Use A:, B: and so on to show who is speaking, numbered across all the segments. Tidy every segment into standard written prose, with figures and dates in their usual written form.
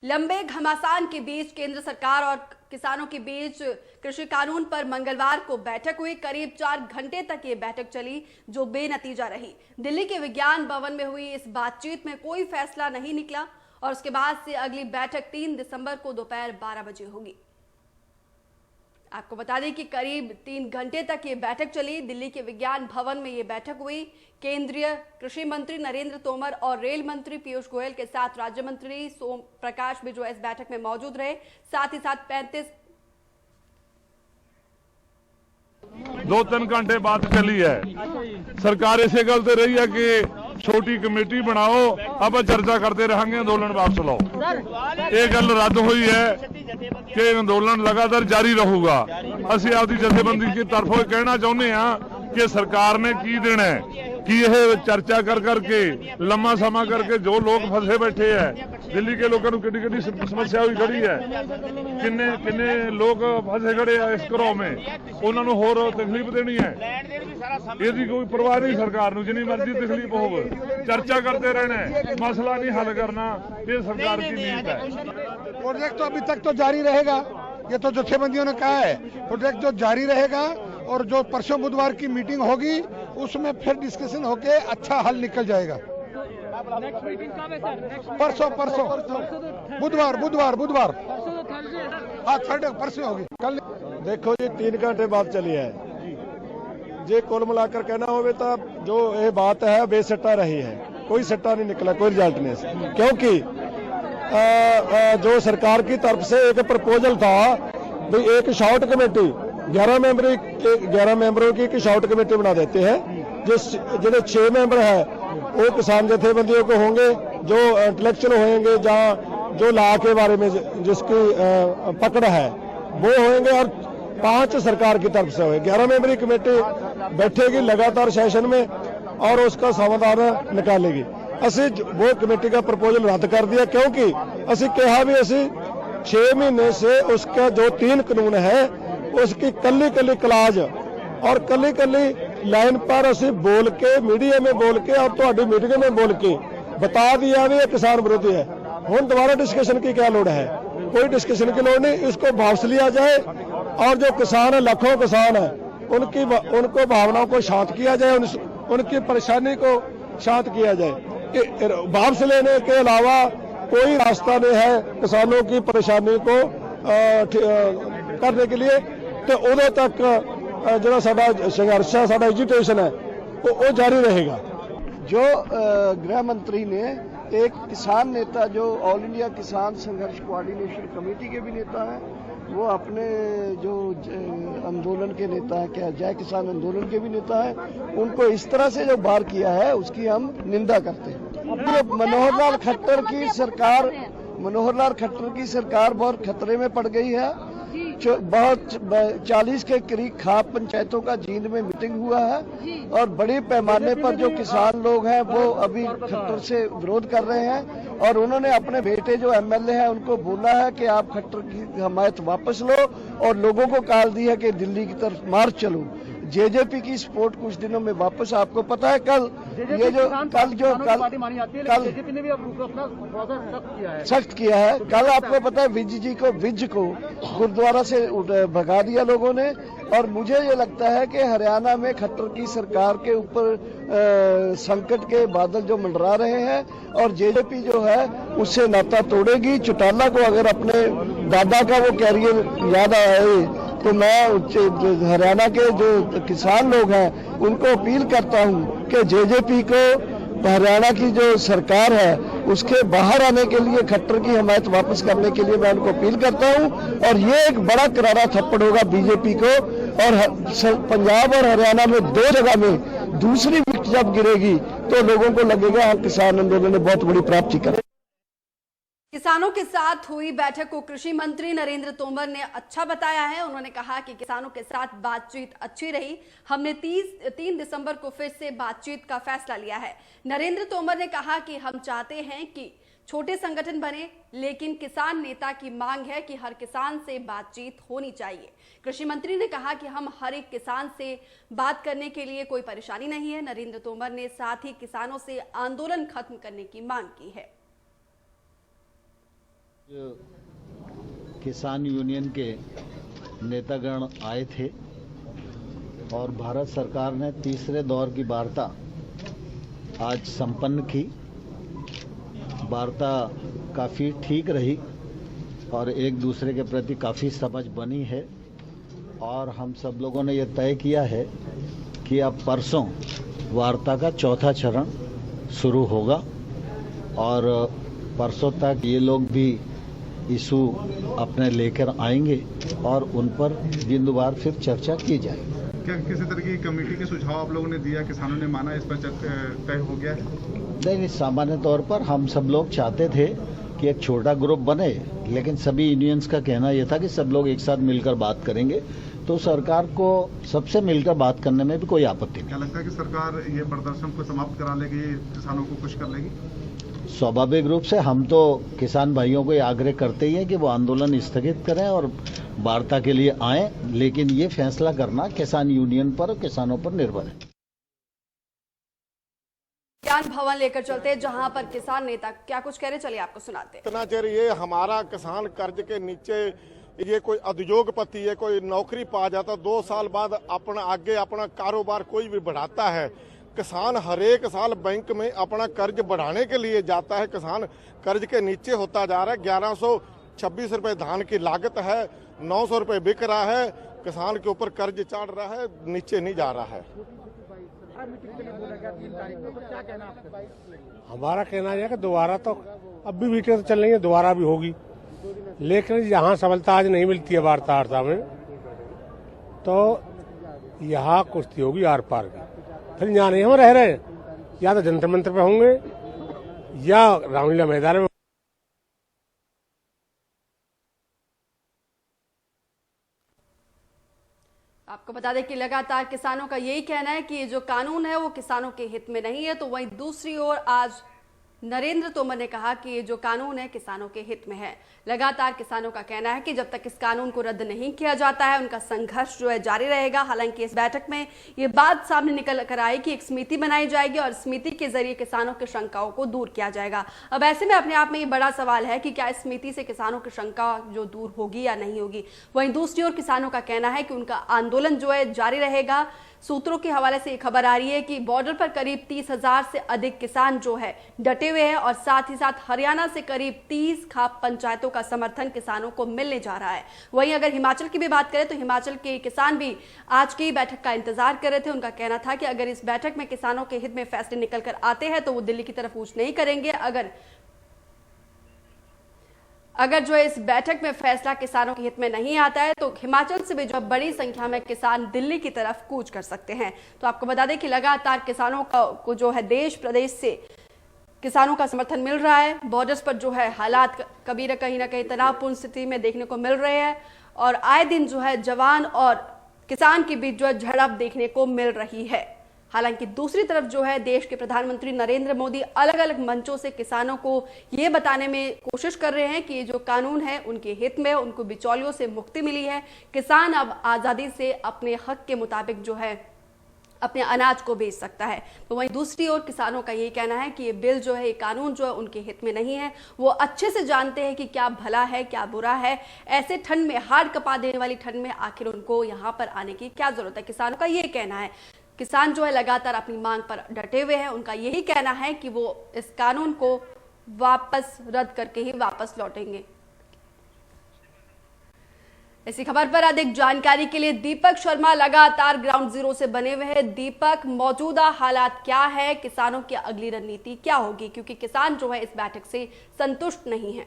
A: लंबे घमासान के बीच केंद्र सरकार और किसानों के बीच कृषि कानून पर मंगलवार को बैठक हुई। करीब 4 घंटे तक ये बैठक चली, जो बेनतीजा रही। दिल्ली के विज्ञान भवन में हुई इस बातचीत में कोई फैसला नहीं निकला और उसके बाद से अगली बैठक 3 दिसंबर को दोपहर 12 बजे होगी। आपको बता दें कि करीब 3 घंटे तक ये बैठक चली। दिल्ली के विज्ञान भवन में ये बैठक हुई। केंद्रीय कृषि मंत्री नरेंद्र तोमर और रेल मंत्री पीयूष गोयल के साथ राज्य मंत्री सोम प्रकाश भी जो इस बैठक में मौजूद रहे। साथ ही साथ
B: 2-3 घंटे बात चली है। सरकार इसे गलत रही है कि छोटी कमेटी बनाओ, अब चर्चा करते रहेंगे, आंदोलन वापस लो। ये गल रद्द हुई है कि अंदोलन लगातार जारी रहूगा। असं आपकी जथेबंदी की तरफों कहना चाहते हैं कि सरकार ने की देना है कि यह चर्चा कर करके लंबा समा करके जो लोग फंसे बैठे हैं, दिल्ली के लोगों को किड्डी समस्या हुई खड़ी है, किन्ने लोग फंसे खड़े हैं इस घरों में, उन्होंने होर तकलीफ देनी है। यदि कोई परवाह नहीं सरकार को, जितनी मर्जी तकलीफ हो, चर्चा करते रहना है, मसला नहीं हल करना, ये सरकार की नीति है।
C: प्रोजेक्ट तो अभी तक तो जारी रहेगा, ये तो जथेबंदियों ने कहा है। प्रोजेक्ट जो जारी रहेगा और जो परसों बुधवार की मीटिंग होगी उसमें फिर डिस्कशन होके अच्छा हल निकल जाएगा।
D: नेक्स्ट मीटिंग कब है सर?
C: परसों बुधवार हाँ थर्ड परसों होगी। कल
E: देखो जी 3 घंटे बात चली है जे कुल मिलाकर कहना हो तो जो ये बात है बेसट्टा रही है, कोई सट्टा नहीं निकला, कोई रिजल्ट नहीं। क्योंकि जो सरकार की तरफ से एक प्रपोजल था भी एक शॉर्ट कमेटी 11 मेंबरों की एक शॉर्ट कमेटी बना देते हैं, जो 6 मेंबर है वो किसान जथेबंदियों को होंगे, जो इंटेलेक्चुअल होंगे, जहाँ जो लॉ के बारे में जिसकी पकड़ है वो होंगे, और 5 सरकार की तरफ से होंगे। 11 मेंबरी कमेटी बैठेगी लगातार सेशन में और उसका समाधान निकालेगी। ਅਸੀਂ वो कमेटी का प्रपोजल रद्द कर दिया, क्योंकि ਅਸੀਂ कहा भी 6 महीने से उसका जो 3 कानून है उसकी कली क्लाज और कली लाइन पर ਅਸੀਂ बोल के मीडिया में बोल के और ਤੁਹਾਡੀ मीटिंग में बोल के बता दिया भी ये किसान विरोधी है। हम दोबारा डिस्कशन की क्या लोड़ है? कोई डिस्कशन की लोड़ नहीं, इसको वापस लिया जाए और जो किसान है, लाखों किसान है, उनको भावनाओं को शांत किया जाए, उनकी परेशानी को शांत किया जाए। वापस लेने के अलावा कोई रास्ता नहीं है किसानों की परेशानी को करने के लिए। तो उदों तक जो साडा संघर्ष है, साडा एजुटेशन है, वो जारी रहेगा।
F: जो गृह मंत्री ने एक किसान नेता जो ऑल इंडिया किसान संघर्ष कोऑर्डिनेशन कमेटी के भी नेता हैं, वो अपने जो आंदोलन के नेता है, क्या जय किसान आंदोलन के भी नेता है, उनको इस तरह से जो बार किया है उसकी हम निंदा करते हैं। मनोहर लाल खट्टर की सरकार बहुत खतरे में पड़ गई है। बहुत 40 के करीब खाप पंचायतों का जींद में मीटिंग हुआ है और बड़े पैमाने पर जो किसान लोग हैं वो अभी खट्टर से विरोध कर रहे हैं और उन्होंने अपने बेटे जो एमएलए हैं उनको बोला है कि आप खट्टर की हमायत वापस लो और लोगों को कॉल दी है कि दिल्ली की तरफ मार्च चलो। जेजेपी की सपोर्ट कुछ दिनों में वापस, आपको पता है कल जेजेपी ने भी अपना सख्त किया है। कल आपको पता है विज को गुरुद्वारा से भगा दिया लोगों ने। और मुझे ये लगता है कि हरियाणा में खट्टर की सरकार के ऊपर संकट के बादल जो मंडरा रहे हैं और जेजेपी जो है उससे नाता तोड़ेगी। चौटाला को अगर अपने दादा का वो कैरियर याद आए तो मैं हरियाणा के जो किसान लोग हैं उनको अपील करता हूं कि जेजेपी को हरियाणा की जो सरकार है उसके बाहर आने के लिए, खट्टर की हमायत वापस करने के लिए मैं उनको अपील करता हूं। और ये एक बड़ा करारा थप्पड़ होगा बीजेपी को। और पंजाब और हरियाणा में 2 जगह में दूसरी विकेट जब गिरेगी तो लोगों को लगेगा हम किसान आंदोलन ने बहुत बड़ी प्राप्ति कर।
A: किसानों के साथ हुई बैठक को कृषि मंत्री नरेंद्र तोमर ने अच्छा बताया है। उन्होंने कहा कि किसानों के साथ बातचीत अच्छी रही। हमने 3 दिसंबर को फिर से बातचीत का फैसला लिया है। नरेंद्र तोमर ने कहा कि हम चाहते हैं कि छोटे संगठन बने, लेकिन किसान नेता की मांग है कि हर किसान से बातचीत होनी चाहिए। कृषि मंत्री ने कहा कि हम हर एक किसान से बात करने के लिए कोई परेशानी नहीं है। नरेंद्र तोमर ने साथ ही किसानों से आंदोलन खत्म करने की मांग की है।
G: किसान यूनियन के नेतागण आए थे और भारत सरकार ने तीसरे दौर की वार्ता आज संपन्न की। वार्ता काफ़ी ठीक रही और एक दूसरे के प्रति काफ़ी समझ बनी है और हम सब लोगों ने ये तय किया है कि अब परसों वार्ता का चौथा चरण शुरू होगा और परसों तक ये लोग भी इशू अपने लेकर आएंगे और उन पर जिंदवार फिर चर्चा की जाएगी।
H: क्या किसी तरह की कमेटी के सुझाव आप लोगों ने दिया, किसानों ने माना, इस पर तय हो गया है?
G: नहीं, सामान्य तौर पर हम सब लोग चाहते थे कि एक छोटा ग्रुप बने, लेकिन सभी यूनियंस का कहना यह था कि सब लोग एक साथ मिलकर बात करेंगे, तो सरकार को सबसे मिलकर बात करने में भी कोई आपत्ति नहीं।
H: क्या लगता है कि सरकार ये प्रदर्शन को समाप्त करा लेगी, किसानों को खुश कर लेगी?
G: स्वाभाविक रूप से हम तो किसान भाइयों को ये आग्रह करते ही हैं कि वो आंदोलन स्थगित करें और वार्ता के लिए आएं, लेकिन ये फैसला करना किसान यूनियन पर और किसानों पर निर्भर है।
A: ज्ञान भवन लेकर चलते जहां पर किसान नेता क्या कुछ कह रहे, चलिए आपको सुनाते हैं।
I: इतना चेर ये हमारा किसान कर्ज के नीचे ये कोई उद्योगपति है, कोई नौकरी पा जाता, 2 साल बाद अपना आगे अपना कारोबार कोई भी बढ़ाता है। किसान हर एक साल बैंक में अपना कर्ज बढ़ाने के लिए जाता है, किसान कर्ज के नीचे होता जा रहा है। 1126 रुपए धान की लागत है, 900 रुपए बिक रहा है, किसान के ऊपर कर्ज चढ़ रहा है, नीचे नहीं जा रहा है।
J: हमारा कहना है कि दोबारा तो अब भी मीटिंग तो चल रही है, दोबारा भी होगी, लेकिन यहाँ सफलता आज नहीं मिलती है वार्ता में, तो यहाँ कुश्ती होगी आर पार की। फिर यहाँ नहीं हम रह रहे, या तो जंतर मंत्र पे होंगे या रामलीला मैदान में।
A: आपको बता दें कि लगातार किसानों का यही कहना है कि ये जो कानून है वो किसानों के हित में नहीं है, तो वहीं दूसरी ओर आज नरेंद्र तोमर ने कहा कि ये जो कानून है किसानों के हित में है। लगातार किसानों का कहना है कि जब तक इस कानून को रद्द नहीं किया जाता है उनका संघर्ष जो है जारी रहेगा। हालांकि इस बैठक में ये बात सामने निकल कर आई कि एक समिति बनाई जाएगी और समिति के जरिए किसानों की शंकाओं को दूर किया जाएगा। अब ऐसे में अपने आप में ये बड़ा सवाल है कि क्या इस समिति से किसानों की शंका जो दूर होगी या नहीं होगी। वहीं दूसरी ओर किसानों का कहना है कि उनका आंदोलन जो है जारी रहेगा। सूत्रों के हवाले से एक खबर आ रही है कि बॉर्डर पर करीब 30,000 से अधिक किसान जो है डटे हुए हैं और साथ ही साथ हरियाणा से करीब 30 खाप पंचायतों का समर्थन किसानों को मिलने जा रहा है। वहीं अगर हिमाचल की भी बात करें तो हिमाचल के किसान भी आज की बैठक का इंतजार कर रहे थे। उनका कहना था कि अगर इस बैठक में किसानों के हित में फैसले निकल कर आते हैं तो वो दिल्ली की तरफ कूच नहीं करेंगे। अगर जो इस बैठक में फैसला किसानों के हित में नहीं आता है तो हिमाचल से भी जो बड़ी संख्या में किसान दिल्ली की तरफ कूच कर सकते हैं। तो आपको बता दें कि लगातार किसानों को जो है देश प्रदेश से किसानों का समर्थन मिल रहा है। बॉर्डर्स पर जो है हालात कहीं ना कहीं तनावपूर्ण स्थिति में देखने को मिल रहे हैं और आए दिन जो है जवान और किसान के बीच जो है झड़प देखने को मिल रही है। हालांकि दूसरी तरफ जो है देश के प्रधानमंत्री नरेंद्र मोदी अलग अलग मंचों से किसानों को ये बताने में कोशिश कर रहे हैं कि ये जो कानून है उनके हित में, उनको बिचौलियों से मुक्ति मिली है, किसान अब आजादी से अपने हक के मुताबिक जो है अपने अनाज को बेच सकता है। तो वहीं दूसरी ओर किसानों का ये कहना है कि ये बिल जो है, ये कानून जो है उनके हित में नहीं है। वो अच्छे से जानते हैं कि क्या भला है क्या बुरा है। ऐसे ठंड में, हाड़ कपा देने वाली ठंड में आखिर उनको यहाँ पर आने की क्या जरूरत है, किसानों का ये कहना है। किसान जो है लगातार अपनी मांग पर डटे हुए हैं। उनका यही कहना है कि वो इस कानून को वापस रद्द करके ही वापस लौटेंगे। इसी खबर पर अधिक जानकारी के लिए दीपक शर्मा लगातार ग्राउंड जीरो से बने हुए हैं। दीपक, मौजूदा हालात क्या है, किसानों की अगली रणनीति क्या होगी, क्योंकि किसान जो है इस बैठक से संतुष्ट नहीं है।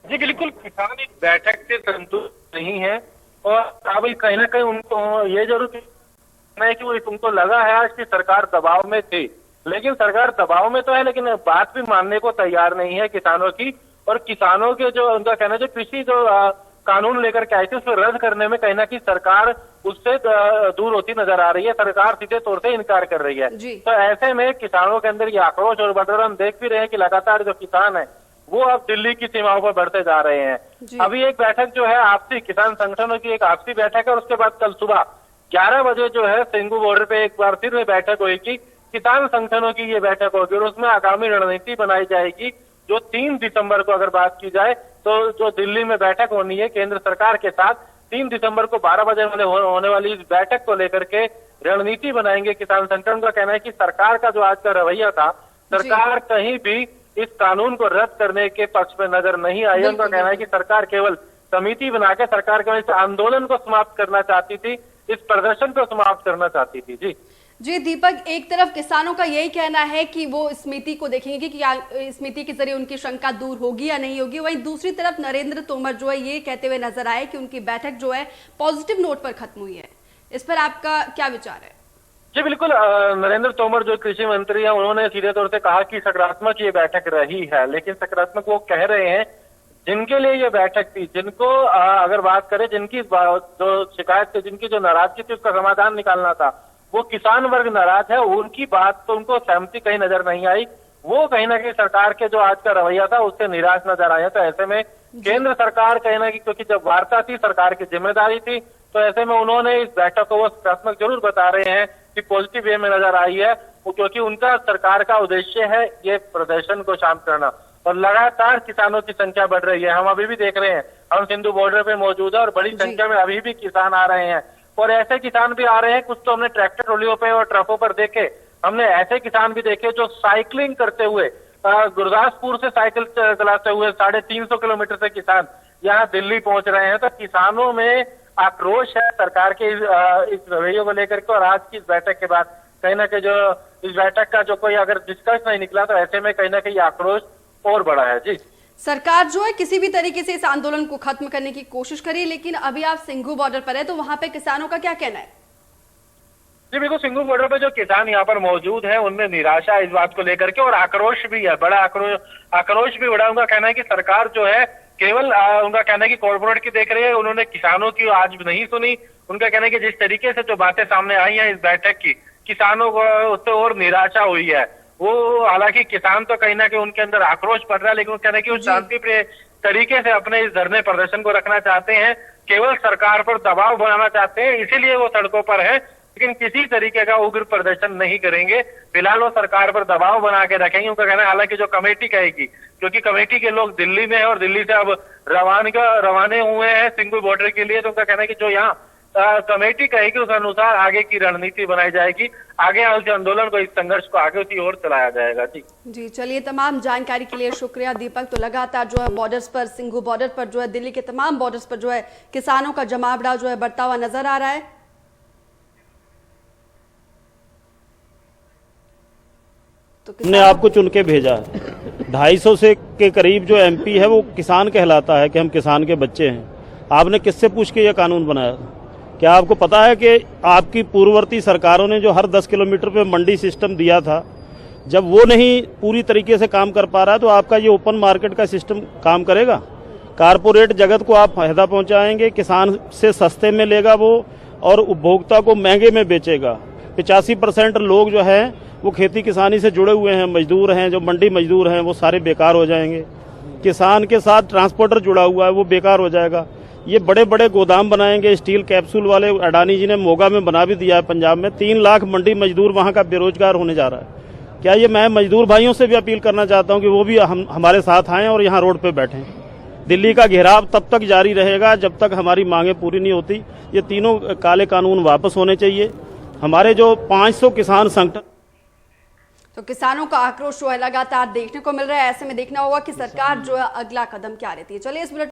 K: जी बिल्कुल, किसान इस बैठक से संतुष्ट नहीं है और अब कहीं ना कहीं उनको ये जरूर है कि वो तुमको लगा है आज की सरकार दबाव में थी, लेकिन सरकार दबाव में तो है लेकिन बात भी मानने को तैयार नहीं है किसानों की। और किसानों के जो उनका कहना जो कृषि जो कानून लेकर के आए थे उसको रद्द करने में कहीं ना कहीं सरकार उससे दूर होती नजर आ रही है। सरकार सीधे तौर से इनकार कर रही है। तो ऐसे में किसानों के अंदर ये आक्रोश और बढ़ रहा, हम देख भी रहे हैं कि लगातार जो किसान है वो अब दिल्ली की सीमाओं पर बढ़ते जा रहे हैं। अभी एक बैठक जो है आपसी किसान संगठनों की एक आपसी बैठक है और उसके बाद कल सुबह 11 बजे जो है सिंगू बॉर्डर पे एक बार फिर बैठक होगी, किसान संगठनों की ये बैठक होगी और उसमें आगामी रणनीति बनाई जाएगी जो 3 दिसंबर को अगर बात की जाए तो जो दिल्ली में बैठक होनी है केंद्र सरकार के साथ, 3 दिसंबर को 12 बजे होने वाली इस बैठक को लेकर के रणनीति बनाएंगे किसान संगठन। का कहना है कि सरकार का जो आज का रवैया था, सरकार कहीं भी इस कानून को रद्द करने के पक्ष में नजर नहीं आई। उनका कहना है कि सरकार केवल समिति बनाकर सरकार केवल इस आंदोलन को समाप्त करना चाहती थी, इस प्रदर्शन को समाप्त करना चाहती थी।
A: जी दीपक, एक तरफ किसानों का यही कहना है कि वो समिति को देखेंगे कि समिति के जरिए उनकी शंका दूर होगी या नहीं होगी, वहीं दूसरी तरफ नरेंद्र तोमर जो है ये कहते हुए नजर आए कि उनकी बैठक जो है पॉजिटिव नोट पर खत्म हुई है। इस पर आपका क्या विचार है?
K: जी बिल्कुल, नरेंद्र तोमर जो कृषि मंत्री हैं उन्होंने सीधे तौर से कहा कि सकारात्मक ये बैठक रही है, लेकिन सकारात्मक वो कह रहे हैं जिनके लिए ये बैठक थी, जिनको अगर बात करें जिनकी जो शिकायत थी, जिनकी जो नाराजगी थी उसका समाधान निकालना था, वो किसान वर्ग नाराज है, उनकी बात तो उनको सहमति कहीं नजर नहीं आई। वो कहीं ना कहीं सरकार के जो आज का रवैया था उससे निराश नजर आए। तो ऐसे में केंद्र सरकार कहीं ना कहीं, क्योंकि जब वार्ता थी सरकार की जिम्मेदारी थी, तो ऐसे में उन्होंने इस बैठक को वो सकारात्मक जरूर बता रहे हैं कि पॉजिटिव वे में नजर आई है, क्योंकि उनका सरकार का उद्देश्य है ये प्रदर्शन को शांत करना। और लगातार किसानों की संख्या बढ़ रही है, हम अभी भी देख रहे हैं, हम सिंधु बॉर्डर पे मौजूद है और बड़ी संख्या में अभी भी किसान आ रहे हैं। और ऐसे किसान भी आ रहे हैं, कुछ तो हमने ट्रैक्टर ट्रॉलियों पे और ट्रकों पर देखे, हमने ऐसे किसान भी देखे जो साइकिलिंग करते हुए गुरदासपुर से साइकिल चलाते हुए 350 किलोमीटर से किसान यहाँ दिल्ली पहुंच रहे हैं। तो किसानों में आक्रोश है सरकार के इस रवैये को लेकर के। और आज की इस बैठक के बाद कहीं ना कहीं जो इस बैठक का जो कोई अगर निष्कर्ष नहीं निकला, तो ऐसे में कहीं ना कहीं आक्रोश और बड़ा है। जी,
A: सरकार जो है किसी भी तरीके से इस आंदोलन को खत्म करने की कोशिश करी, लेकिन अभी आप सिंघू बॉर्डर पर है, तो वहां पे किसानों का क्या कहना है?
K: जी बिल्कुल, सिंघू बॉर्डर पे जो किसान यहाँ पर मौजूद है उनमें निराशा इस बात को लेकर के और आक्रोश भी है, बड़ा आक्रोश भी बड़ा। उनका कहना है कि सरकार जो है केवल उनका कहना है कि कॉर्पोरेट की देख रही है, उन्होंने किसानों की आज भी नहीं सुनी। उनका कहना है कि जिस तरीके से जो बातें सामने आई हैं इस बैठक की, किसानों को उससे और निराशा हुई है। वो हालांकि किसान तो कहीं ना कहीं उनके अंदर आक्रोश बढ़ रहा है, लेकिन कहना है कि वो शांतिप्रिय तरीके से अपने इस धरने प्रदर्शन को रखना चाहते हैं, केवल सरकार पर दबाव बनाना चाहते हैं, इसीलिए वो सड़कों पर है, लेकिन किसी तरीके का उग्र प्रदर्शन नहीं करेंगे। फिलहाल वो सरकार पर दबाव बना के रखेंगे। उनका कहना है हालांकि जो कमेटी कहेगी, क्योंकि कमेटी के लोग दिल्ली में है और दिल्ली से अब रवाने हुए हैं सिंघू बॉर्डर के लिए, तो उनका कहना है कि जो यहाँ कमेटी कहेगी उस अनुसार आगे की रणनीति बनाई जाएगी, आगे उस आंदोलन को, इस संघर्ष को आगे उसी ओर चलाया जाएगा। जी
A: चलिए, तमाम जानकारी के लिए शुक्रिया दीपक। तो लगातार जो है बॉर्डर्स पर, सिंघू बॉर्डर पर जो है, दिल्ली के तमाम बॉर्डर्स पर जो है किसानों का जमावड़ा जो है बढ़ता हुआ नजर आ रहा है।
L: तो हमने आपको चुन के भेजा है, 250 से के करीब जो एमपी है वो किसान कहलाता है कि हम किसान के बच्चे हैं। आपने किससे पूछ के ये कानून बनाया? क्या आपको पता है कि आपकी पूर्ववर्ती सरकारों ने जो हर 10 किलोमीटर पे मंडी सिस्टम दिया था, जब वो नहीं पूरी तरीके से काम कर पा रहा है, तो आपका ये ओपन मार्केट का सिस्टम काम करेगा? कारपोरेट जगत को आप फायदा पहुंचाएंगे, किसान से सस्ते में लेगा वो और उपभोक्ता को महंगे में बेचेगा। 85% लोग जो है वो खेती किसानी से जुड़े हुए हैं, मजदूर हैं, जो मंडी मजदूर हैं वो सारे बेकार हो जाएंगे। किसान के साथ ट्रांसपोर्टर जुड़ा हुआ है वो बेकार हो जाएगा। ये बड़े बड़े गोदाम बनाएंगे, स्टील कैप्सूल वाले, अडानी जी ने मोगा में बना भी दिया है पंजाब में। 3 लाख मंडी मजदूर वहां का बेरोजगार होने जा रहा है। क्या ये मैं मजदूर भाइयों से भी अपील करना चाहता हूं कि वो भी हमारे साथ आएं और यहाँ रोड पे बैठें। दिल्ली का घेराव तब तक जारी रहेगा जब तक हमारी मांगें पूरी नहीं होती। ये तीनों काले कानून वापस होने चाहिए। हमारे जो 500 किसान संगठन,
A: तो किसानों का आक्रोश जो है लगातार देखने को मिल रहा है। ऐसे में देखना होगा कि सरकार जो है अगला कदम क्या लेती है। चलिए इस